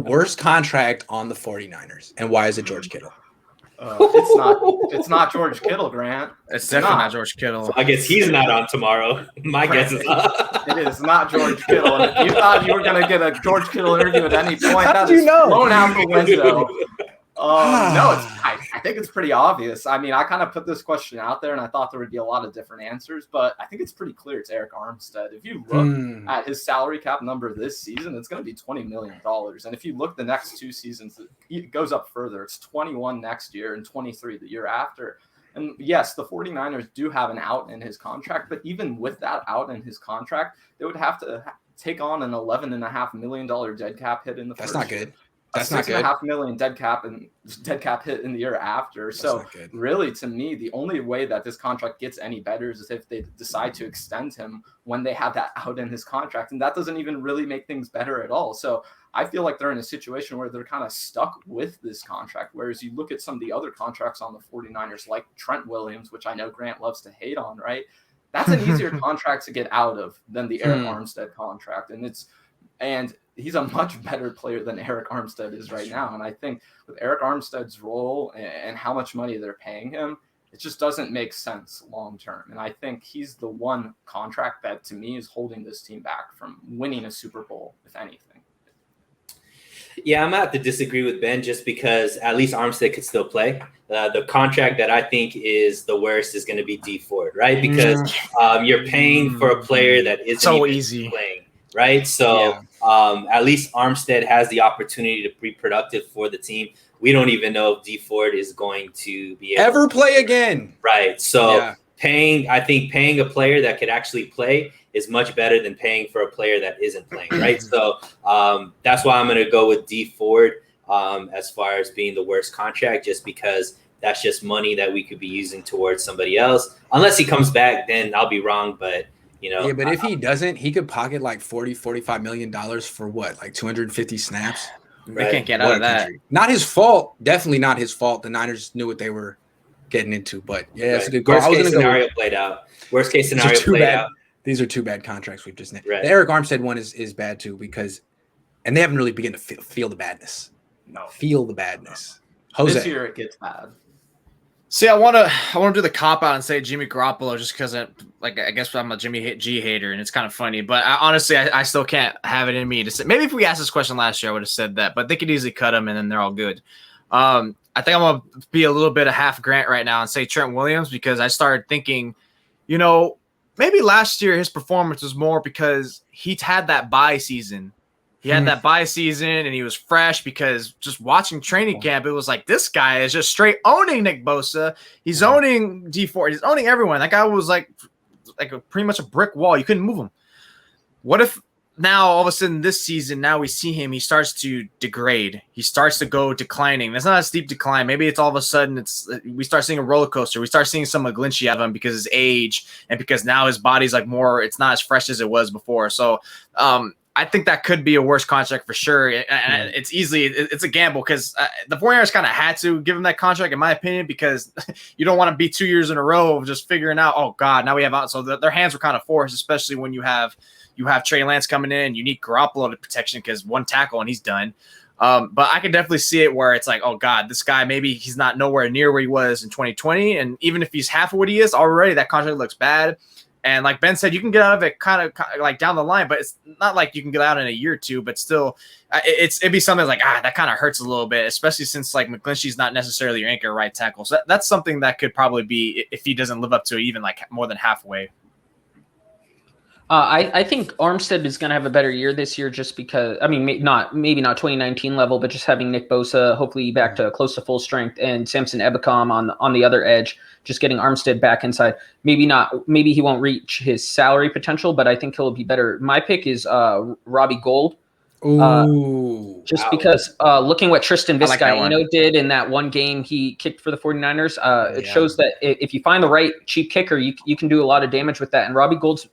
Worst contract on the 49ers. And why is it George Kittle? It's not George Kittle, Grant. It's definitely not George Kittle. So I guess he's not on tomorrow. My guess is it is not George Kittle. And if you thought you were going to get a George Kittle interview at any point, How did you know? Thrown out the window. No, I think it's pretty obvious. I mean, I kind of put this question out there, and I thought there would be a lot of different answers, but I think it's pretty clear it's Eric Armstead. If you look at his salary cap number this season, it's going to be $20 million. And if you look the next 2 seasons, it goes up further. It's 21 next year and 23 the year after. And yes, the 49ers do have an out in his contract, but even with that out in his contract, they would have to take on an $11.5 million dead cap hit in the first year. That's not good. That's not good. $6.5 million dead cap hit in the year after. So really, to me, the only way that this contract gets any better is if they decide to extend him when they have that out in his contract. And that doesn't even really make things better at all. So I feel like they're in a situation where they're kind of stuck with this contract. Whereas you look at some of the other contracts on the 49ers, like Trent Williams, which I know Grant loves to hate on, right? That's an easier contract to get out of than the Eric Armstead contract. And he's a much better player than Eric Armstead is right now. And I think with Eric Armstead's role and how much money they're paying him, it just doesn't make sense long term. And I think he's the one contract that, to me, is holding this team back from winning a Super Bowl, if anything. Yeah, I'm going to have to disagree with Ben just because at least Armstead could still play. The contract that I think is the worst is going to be Dee Ford, right? Because you're paying for a player that isn't so even easy playing, right? So at least Armstead has the opportunity to be productive for the team. We don't even know if Dee Ford is going to be able to play again. Right. So paying a player that could actually play is much better than paying for a player that isn't playing, right? So that's why I'm going to go with Dee Ford as far as being the worst contract, just because that's just money that we could be using towards somebody else. Unless he comes back, then I'll be wrong, but yeah, but if he doesn't, he could pocket like $45 million for what, like 250 snaps? They can't get out of that. Not his fault. Definitely not his fault. The Niners knew what they were getting into, but that's a good call. Worst case scenario played out. Worst case scenario played out. These are 2 bad contracts we've just named. Right. The Eric Armstead one is bad too and they haven't really begun to feel the badness. Feel the badness. Jose. This year it gets bad. See, I want to do the cop out and say Jimmy Garoppolo just because I guess I'm a Jimmy G hater and it's kind of funny, but honestly I still can't have it in me to say. Maybe if we asked this question last year I would have said that, but they could easily cut him and then they're all good. I think I'm gonna be a little bit of half Grant right now and say Trent Williams because I started thinking, maybe last year his performance was more because he's had that bye season. He had that bye season and he was fresh because just watching training camp, it was like this guy is just straight owning Nick Bosa. He's owning Dee Ford. He's owning everyone. That guy was like pretty much a brick wall. You couldn't move him. What if now all of a sudden this season, now we see him, he starts to degrade. He starts to go declining. That's not a steep decline. Maybe it's all of a sudden we start seeing a roller coaster. We start seeing some McGlinchey of him because his age and because now his body's like more, it's not as fresh as it was before. So, I think that could be a worse contract for sure. And it's a gamble because the 49ers kind of had to give him that contract, in my opinion, because you don't want to be 2 years in a row of just figuring out, oh God, now we have out. So their hands were kind of forced, especially when you have Trey Lance coming in, you need Garoppolo to protection because one tackle and he's done. But I can definitely see it where it's like, oh God, this guy, maybe he's not nowhere near where he was in 2020. And even if he's half of what he is already, that contract looks bad. And like Ben said, you can get out of it kind of like down the line, but it's not like you can get out in a year or two, but still it'd be something like, that kind of hurts a little bit, especially since like McGlinchey's not necessarily your anchor right tackle. So that's something that could probably be, if he doesn't live up to even like more than halfway. I think Armstead is going to have a better year this year just because, I mean, maybe not 2019 level, but just having Nick Bosa hopefully back to close to full strength and Samson Ebukam on the other edge, just getting Armstead back inside. Maybe he won't reach his salary potential, but I think he'll be better. My pick is Robbie Gould. Because looking what Tristan Vizcaino did in that one game he kicked for the 49ers, it shows that if you find the right cheap kicker, you can do a lot of damage with that. And Robbie Gould's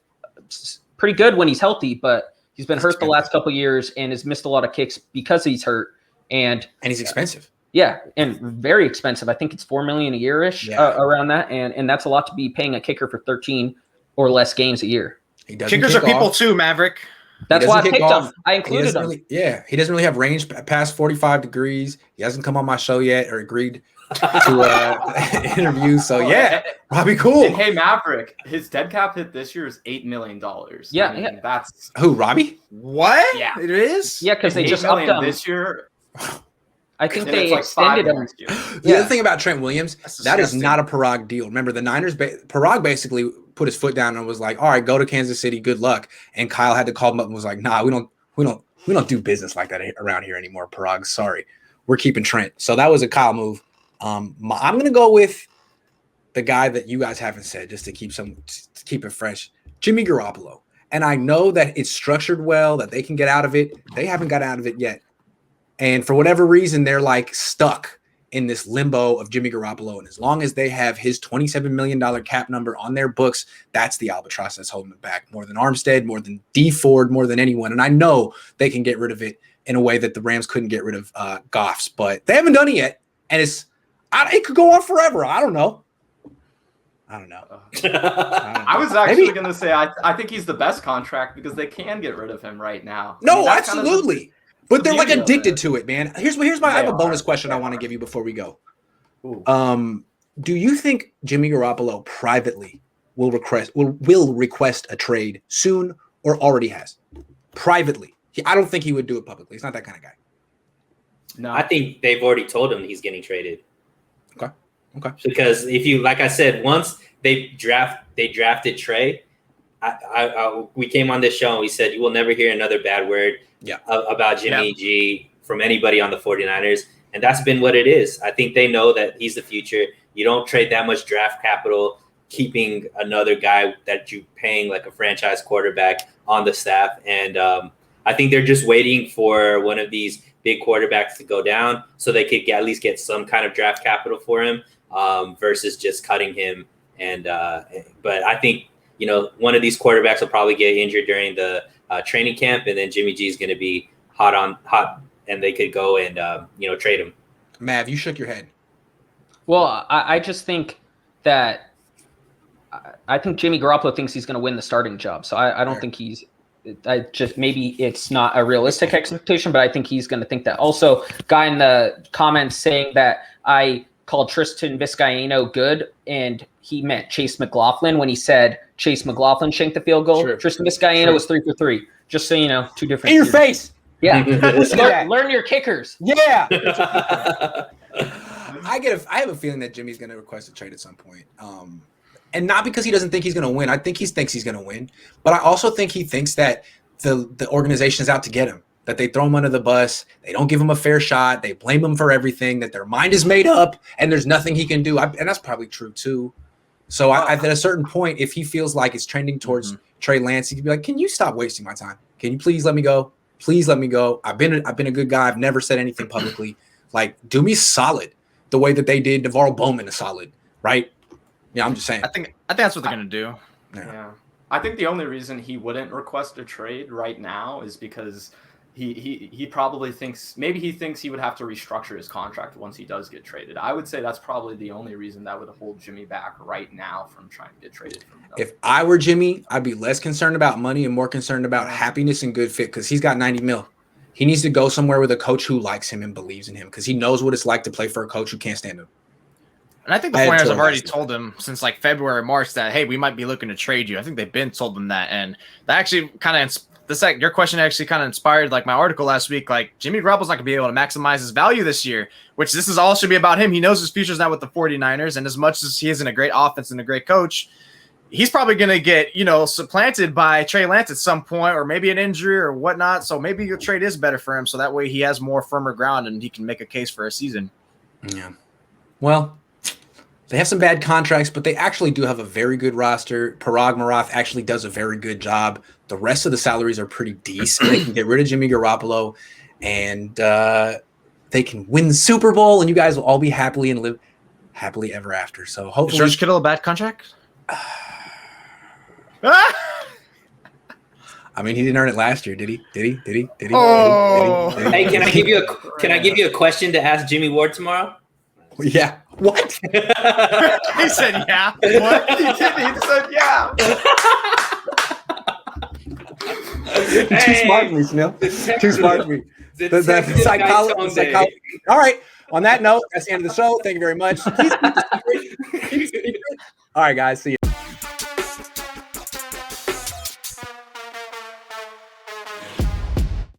pretty good when he's healthy, but he's been hurt the last couple of years and has missed a lot of kicks because he's hurt. And he's expensive. Yeah, and very expensive. I think it's $4 million a year-ish around that, and that's a lot to be paying a kicker for 13 or less games a year. Kickers are people too, Maverick. That's why I picked him. I included him. He doesn't really have range past 45 degrees. He hasn't come on my show yet or agreed to interview. So Robbie Gould. And hey, Maverick, his dead cap hit this year is $8 million. Yeah, that's who, Robbie? What? Yeah, it is. Yeah, because they just upped him this year. I think they extended him. The other thing about Trent Williams, that is not a Parag deal. Remember, the Niners, Parag basically put his foot down and was like, "All right, go to Kansas City, good luck." And Kyle had to call him up and was like, "Nah, we don't do business like that around here anymore, Parag. Sorry, we're keeping Trent." So that was a Kyle move. I'm gonna go with the guy that you guys haven't said, just to keep it fresh, Jimmy Garoppolo. And I know that it's structured well, that they can get out of it. They haven't got out of it yet. And for whatever reason, they're like stuck in this limbo of Jimmy Garoppolo. And as long as they have his $27 million cap number on their books, that's the albatross that's holding them back more than Armstead, more than Dee Ford, more than anyone. And I know they can get rid of it in a way that the Rams couldn't get rid of Goff's, but they haven't done it yet. And it could go on forever. I don't know. I was actually going to say, I think he's the best contract because they can get rid of him right now. No, absolutely. But they're like addicted to it, man. Here's my. I have a bonus question I want to give you before we go. Do you think Jimmy Garoppolo privately will request a trade soon or already has? Privately, I don't think he would do it publicly. He's not that kind of guy. No, I think they've already told him he's getting traded. Okay. Because if you, like I said, once they drafted Trey, we came on this show and we said you will never hear another bad word about Jimmy G from anybody on the 49ers. And that's been what it is. I think they know that he's the future. You don't trade that much draft capital, keeping another guy that you paying like a franchise quarterback on the staff. And I think they're just waiting for one of these big quarterbacks to go down so they could at least get some kind of draft capital for him versus just cutting him. And but I think, one of these quarterbacks will probably get injured during the training camp, and then Jimmy G is going to be hot, and they could go and trade him. Mav, you shook your head. Well, I just think that I think Jimmy Garoppolo thinks he's going to win the starting job. So I don't think maybe it's not a realistic expectation, but I think he's going to think that. Also, guy in the comments saying that I called Tristan Vizcaino good, and he meant Chase McLaughlin when he said Chase McLaughlin shanked the field goal. True. Tristan Vizcaino was 3 for 3. Just so you know, two different. In your face. Yeah. learn your kickers. Yeah. I have a feeling that Jimmy's going to request a trade at some point. And not because he doesn't think he's going to win. I think he thinks he's going to win. But I also think he thinks that the organization is out to get him, that they throw him under the bus. They don't give him a fair shot. They blame him for everything, that their mind is made up and there's nothing he can do. And that's probably true too. So at a certain point, if he feels like it's trending towards Trey Lance, he could be like, can you stop wasting my time? Can you please let me go? Please let me go. I've been a good guy. I've never said anything publicly. Like, do me solid the way that they did Navarro Bowman a solid, right? Yeah, I'm just saying. I think that's what they're gonna do. Yeah. I think the only reason he wouldn't request a trade right now is because he probably thinks he would have to restructure his contract once he does get traded. I would say that's probably the only reason that would hold Jimmy back right now from trying to get traded from them. If I were Jimmy, I'd be less concerned about money and more concerned about happiness and good fit, because he's got 90 mil. He needs to go somewhere with a coach who likes him and believes in him, because he knows what it's like to play for a coach who can't stand him. And I think the 49ers have already told him since like February, March that, hey, we might be looking to trade you. I think they've been told them that. And that actually kind of your question actually kind of inspired like my article last week. Like, Jimmy Garoppolo's not going to be able to maximize his value this year, which this is all should be about him. He knows his future's not with the 49ers. And as much as he isn't a great offense and a great coach, he's probably going to get, supplanted by Trey Lance at some point, or maybe an injury or whatnot. So maybe your trade is better for him. So that way he has more firmer ground and he can make a case for a season. Yeah. Well, they have some bad contracts, but they actually do have a very good roster. Parag Marath actually does a very good job. The rest of the salaries are pretty decent. They can get rid of Jimmy Garoppolo, and they can win the Super Bowl, and you guys will all be happily and live happily ever after. So hopefully, is George Kittle a bad contract? I mean, he didn't earn it last year, did he? Did he? Oh. Hey, can I give you a question to ask Jimmy Ward tomorrow? Yeah. What? He said, yeah. What? He said, yeah. Too smart for me, Suneil. Too smart for me. The psychology. All right. On that note, that's the end of the show. Thank you very much. All right, guys. See you.